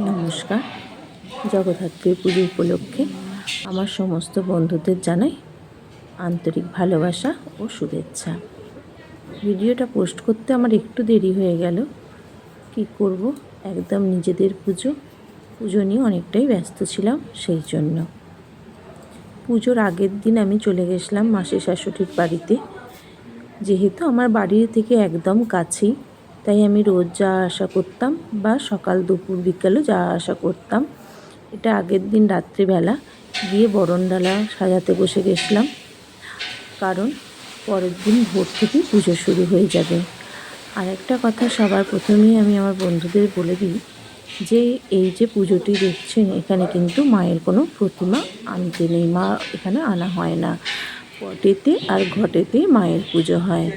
নমস্কার। জগদ্ধাত্রী পুজো উপলক্ষে আমার সমস্ত বন্ধুদের জানাই আন্তরিক ভালোবাসা ও শুভেচ্ছা। ভিডিওটা পোস্ট করতে আমার একটু দেরি হয়ে গেল। কি করব, একদম নিজেদের পুজো নিয়ে অনেকটাই ব্যস্ত ছিলাম। সেই জন্য পুজোর আগের দিন আমি চলে গেছিলাম মাসি শাশুড়ির বাড়িতে। যেহেতু আমার বাড়ি থেকে একদম কাছেই, তাই আমি রোজ যাওয়া আসা করতাম বা সকাল দুপুর বিকালও যাওয়া আসা করতাম। এটা আগের দিন রাত্রিবেলা গিয়ে বরণডালা সাজাতে বসে গেছিলাম, কারণ পরের দিন ভোর থেকেই পুজো শুরু হয়ে যাবে। আর একটা কথা সবার প্রথমেই আমি আমার বন্ধুদের বলে দিই যে এই যে পুজোটি দেখছেন, এখানে কিন্তু মায়ের কোনো প্রতিমা আনতে নেই, মা এখানে আনা হয় না। পটেতে আর ঘটেতে মায়ের পুজো হয়।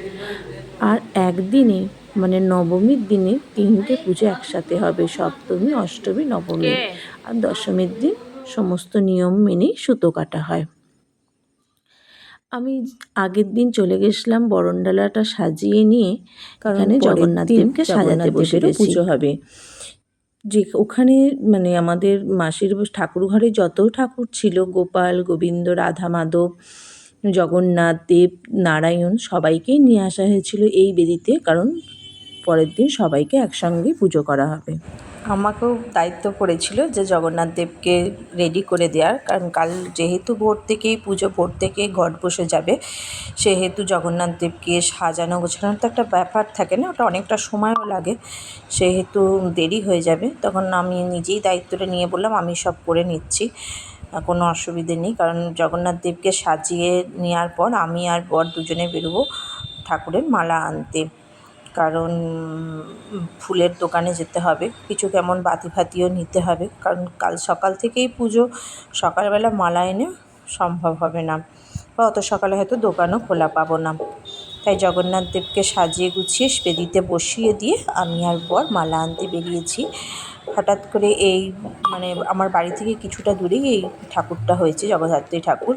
আর একদিনে মানে নবমীর দিনে 3টে পুজো একসাথে হবে, সপ্তমী, অষ্টমী, নবমী। আর দশমীর দিন সমস্ত নিয়ম মেনেই সুতো কাটা হয়। আমি আগের দিন চলে গেছিলাম বরণডালাটা সাজিয়ে নিয়ে, কারণ জগন্নাথ দেবকে সাজাতে বসে পুজো হবে। যে ওখানে মানে আমাদের মাসির ঠাকুর ঘরে যত ঠাকুর ছিল, গোপাল, গোবিন্দ, রাধা, মাধব, জগন্নাথ দেব, নারায়ণ, সবাইকেই নিয়ে আসা হয়েছিল এই বেদিতে, কারণ পরের দিন সবাইকে একসঙ্গে পুজো করা হবে। আমাকেও দায়িত্ব পড়েছিল যে জগন্নাথ দেবকে রেডি করে দেওয়ার, কারণ কাল যেহেতু ভোর থেকেই পুজো, ভোর থেকে ঘট বসে যাবে, সেহেতু জগন্নাথ দেবকে সাজানো গোছানোর তো একটা ব্যাপার থাকে না, ওটা অনেকটা সময়ও লাগে, সেহেতু দেরি হয়ে যাবে। তখন আমি নিজেই দায়িত্বটা নিয়ে বললাম আমি সব করে নিচ্ছি, কোনো অসুবিধে নেই। কারণ জগন্নাথ দেবকে সাজিয়ে নেওয়ার পর আমি আর বর দুজনে বেরোবো ঠাকুরের মালা আনতে, কারণ ফুলের দোকানে যেতে হবে, কিছু কেমন বাতি ফাতিও নিতে হবে, কারণ কাল সকাল থেকেই পুজো, সকালবেলা মালা এনে সম্ভব হবে না, বা অত সকালে হয়তো দোকানও খোলা পাবো না। তাই জগন্নাথ দেবকে সাজিয়ে গুছিয়ে বেদিতে বসিয়ে দিয়ে আমি আর বর মালা আনতে বেরিয়েছি। হঠাৎ করে এই মানে আমার বাড়ি থেকে কিছুটা দূরেই এই ঠাকুরটা হয়েছে, জগদ্ধাত্রী ঠাকুর।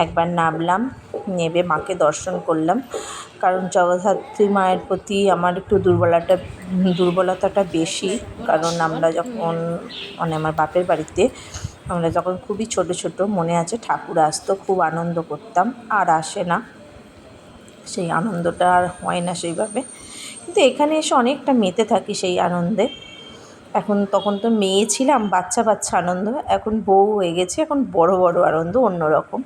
একবার নামলাম, নেমে মাকে দর্শন করলাম, কারণ জগদ্ধাত্রী মায়ের প্রতি আমার একটু দুর্বলতাটা বেশি। কারণ আমরা যখন মানে আমার বাপের বাড়িতে আমরা যখন খুবই ছোট ছোট, মনে আছে ঠাকুর আসতো, খুব আনন্দ করতাম, আর আসে না, সেই আনন্দটা আর হয় না সেইভাবে। কিন্তু এখানে এসে অনেকটা মেতে থাকি সেই আনন্দে। এখন তখন তো মেয়ে ছিলাম, বাচ্চা বাচ্চা আনন্দ, এখন বউ হয়ে গেছে, এখন বড় বড় আনন্দ অন্যরকম।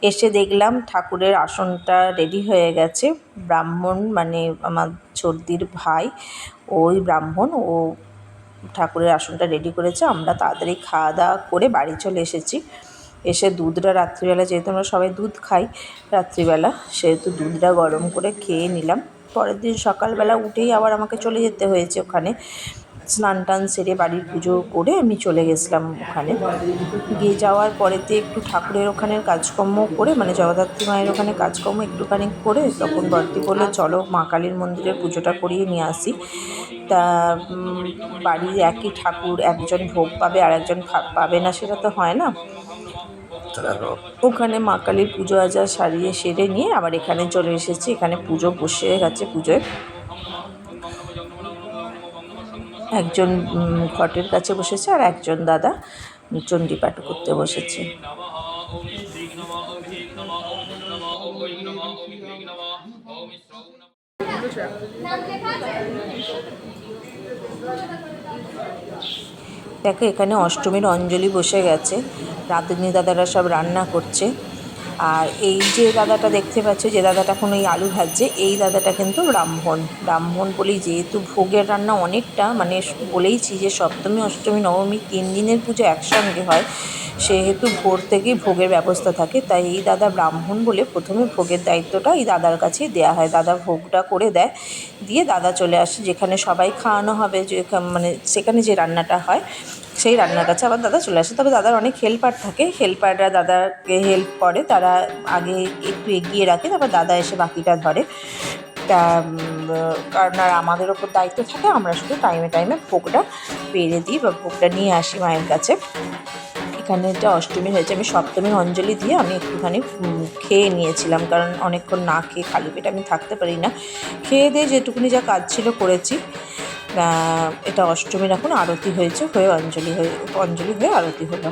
এসে দেখলাম ঠাকুরের আসনটা রেডি হয়ে গেছে। ব্রাহ্মণ মানে আমার ছোটদির ভাই, ওই ব্রাহ্মণ, ও ঠাকুরের আসনটা রেডি করেছে। আমরা তাড়াতাড়ি খাওয়া দাওয়া করে বাড়ি চলে এসেছি। এসে দুধটা রাত্রিবেলা, যেহেতু আমরা সবাই দুধ খাই রাত্রিবেলা, সেহেতু দুধটা গরম করে খেয়ে নিলাম। পরের দিন সকালবেলা উঠেই আবার আমাকে চলে যেতে হয়েছে ওখানে। স্নান টান সেরে বাড়ির পুজো করে আমি চলে গেছিলাম ওখানে। গিয়ে যাওয়ার পরেতে একটু ঠাকুরের ওখানের কাজকর্ম করে, মানে জগদ্ধাত্রী মায়ের ওখানে কাজকর্ম একটুখানি করে, তখন বড়দি বললো চলো মা কালীর মন্দিরের পুজোটা করিয়ে নিয়ে আসি। তা বাড়ির একই ঠাকুর, একজন ভোগ পাবে আর একজন পাবে না, সেটা তো হয় না। ওখানে মা কালীর পুজো আজা সেরে নিয়ে আবার এখানে চলে এসেছি। এখানে পুজো বসে গেছে। পুজোয় একজন ঘটের কাছে বসেছে আর একজন দাদা চণ্ডীপাঠ করতে বসেছে। দেখো এখানে অষ্টমীর অঞ্জলি বসে গেছে, রাঁধুনি দাদারা সব রান্না করছে। আর এই যে দাদাটা দেখতে পাচ্ছ, যে দাদাটা এখন ওই আলু ভাজছে, এই দাদাটা কিন্তু ব্রাহ্মণ বলেই, যেহেতু ভোগের রান্না অনেকটা, মানে বলেইছি যে সপ্তমী, অষ্টমী, নবমী 3 দিনের পুজো একসঙ্গে হয়, সেহেতু ভোর থেকেই ভোগের ব্যবস্থা থাকে। তাই এই দাদা ব্রাহ্মণ বলে প্রথমে ভোগের দায়িত্বটা এই দাদার কাছেই দেওয়া হয়। দাদা ভোগটা করে দেয়, দিয়ে দাদা চলে আসে যেখানে সবাই খাওয়ানো হবে, যে মানে সেখানে যে রান্নাটা হয় সেই রান্নার কাছে আবার দাদা চলে আসে। তবে দাদার অনেক হেল্পার থাকে, হেল্পাররা দাদাকে হেল্প করে, তারা আগে একটু এগিয়ে রাখে, তারপর দাদা এসে বাকিটা ধরে। তা কারণ আর আমাদের ওপর দায়িত্ব থাকে, আমরা শুধু টাইমে টাইমে ভোগটা পেরে দিই বা ভোগটা নিয়ে আসি মায়ের কাছে। এখানে এটা অষ্টমী হয়েছে, আমি সপ্তমীর অঞ্জলি দিয়ে আমি একটুখানি খেয়ে নিয়েছিলাম, কারণ অনেকক্ষণ না খেয়ে খালি পেটে আমি থাকতে পারি না। খেয়ে দিয়ে যেটুকুনি যা কাজ ছিল করেছি। এটা অষ্টমীর এখন আরতি হয়েছে, হয়ে অঞ্জলি হয়ে আরতি হলো।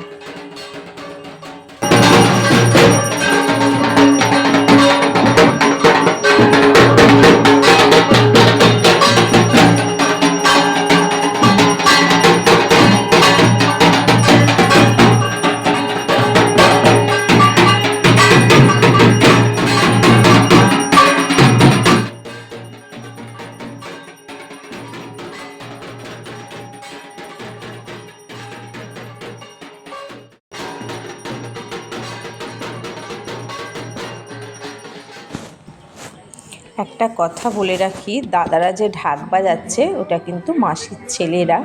একটা কথা বলে রাখি, দাদারা যে ঢাক বাজাচ্ছে ওটা কিন্তু মাসির ছেলেরা,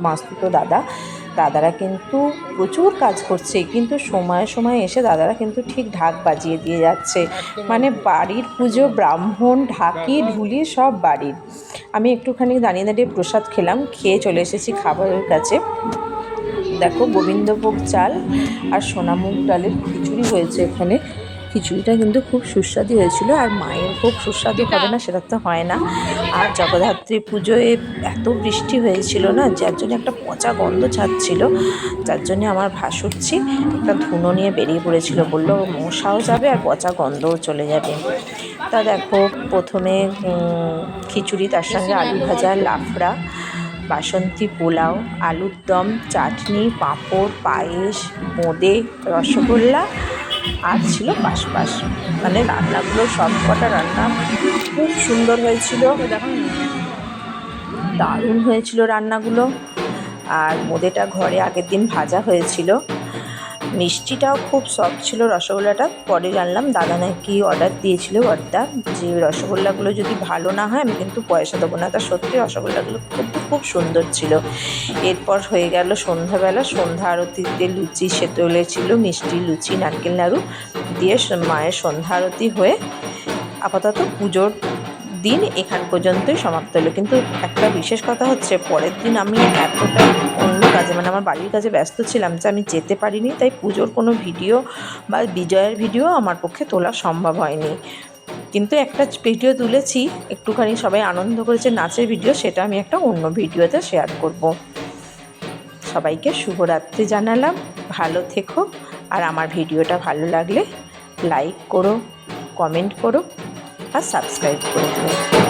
মাস্তুতো দাদারা কিন্তু প্রচুর কাজ করছে, কিন্তু সময়ে সময়ে এসে দাদারা কিন্তু ঠিক ঢাক বাজিয়ে দিয়ে যাচ্ছে। মানে বাড়ির পুজো, ব্রাহ্মণ, ঢাকি, ঢুলি সব বাড়ির। আমি একটুখানি দাঁড়িয়ে দাঁড়িয়ে প্রসাদ খেলাম, খেয়ে চলে এসেছি খাবারের কাছে। দেখো গোবিন্দভোগ চাল আর সোনামুগ ডালের খিচুড়ি হয়েছে এখানে। খিচুড়িটা কিন্তু খুব সুস্বাদু হয়েছিল, আর মায়ের খুব সুস্বাদু হবে না সেটা তো হয় না। আর জগদ্ধাত্রী পুজোয় এত বৃষ্টি হয়েছিল না, যার জন্য একটা পচা গন্ধ ছাড়ছিল, যার জন্য আমার ভাসুরছি একটা ধুনো নিয়ে বেরিয়ে পড়েছিল, বললো মশাও যাবে আর পচা গন্ধও চলে যাবে। তা দেখো প্রথমে খিচুড়ি, তার সঙ্গে আলু ভাজা, লাফড়া, বাসন্তী পোলাও, আলুর দম, চাটনি, পাঁপড়, পায়েস, বোঁদে, রসগোল্লা, আর ছিল পাশপাশ। মানে রান্নাগুলো সব কটা রান্না খুব সুন্দর হয়েছিল, দারুণ হয়েছিল রান্নাগুলো। আর বোঁদেটা ঘরে আগের দিন ভাজা হয়েছিল। মিষ্টিটাও খুব সফট ছিল, রসগোল্লাটা পরে জানলাম দাদা নাকি অর্ডার দিয়েছিল বড়দা, যে রসগোল্লাগুলো যদি ভালো না হয় আমি কিন্তু পয়সা দেবো না। তা সত্যি রসগোল্লাগুলো খুব সুন্দর ছিল। এরপর হয়ে গেল সন্ধ্যাবেলা, সন্ধ্যা আরতিতে লুচি সেতলে ছিল, মিষ্টি, লুচি, নারকেল নাড়ু দিয়ে মায়ের সন্ধ্যা আরতি হয়ে আপাতত পুজোর দিন এখান পর্যন্তই সমাপ্ত হলো। কিন্তু একটা বিশেষ কথা হচ্ছে, পরের দিন আমি এতটা অন্য কাজে, মানে আমার বাড়ির কাজে ব্যস্ত ছিলাম যে আমি যেতে পারিনি, তাই পুজোর কোনো ভিডিও বা বিজয়ের ভিডিও আমার পক্ষে তোলা সম্ভব হয়নি। কিন্তু একটা ভিডিও তুলেছি, একটুখানি সবাই আনন্দ করেছে, নাচের ভিডিও, সেটা আমি একটা অন্য ভিডিওতে শেয়ার করব। সবাইকে শুভরাত্রি জানালাম, ভালো থেকো। আর আমার ভিডিওটা ভালো লাগলে লাইক করো, কমেন্ট করো আর সাবস্ক্রাইব করে দিও।